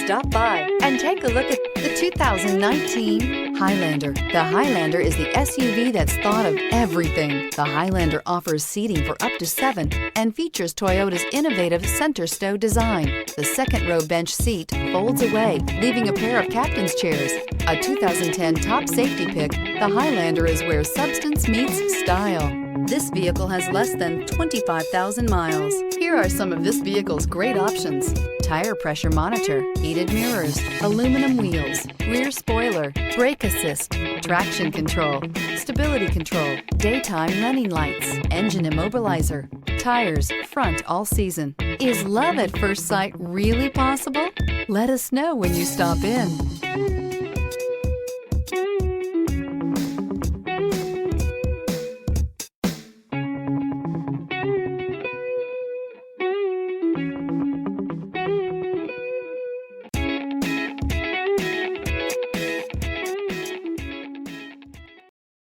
Stop by and take a look at the 2019 Highlander. The Highlander is the SUV that's thought of everything. The Highlander offers seating for up to 7 and features Toyota's innovative center stow design. The second row bench seat folds away, leaving a pair of captain's chairs. A 2010 top safety pick, the Highlander is where substance meets style. This vehicle has less than 25,000 miles. Here are some of this vehicle's great options: tire pressure monitor, heated mirrors, aluminum wheels, rear spoiler, brake assist, traction control, stability control, daytime running lights, engine immobilizer, tires front all season. Is love at first sight really possible? Let us know when you stop in.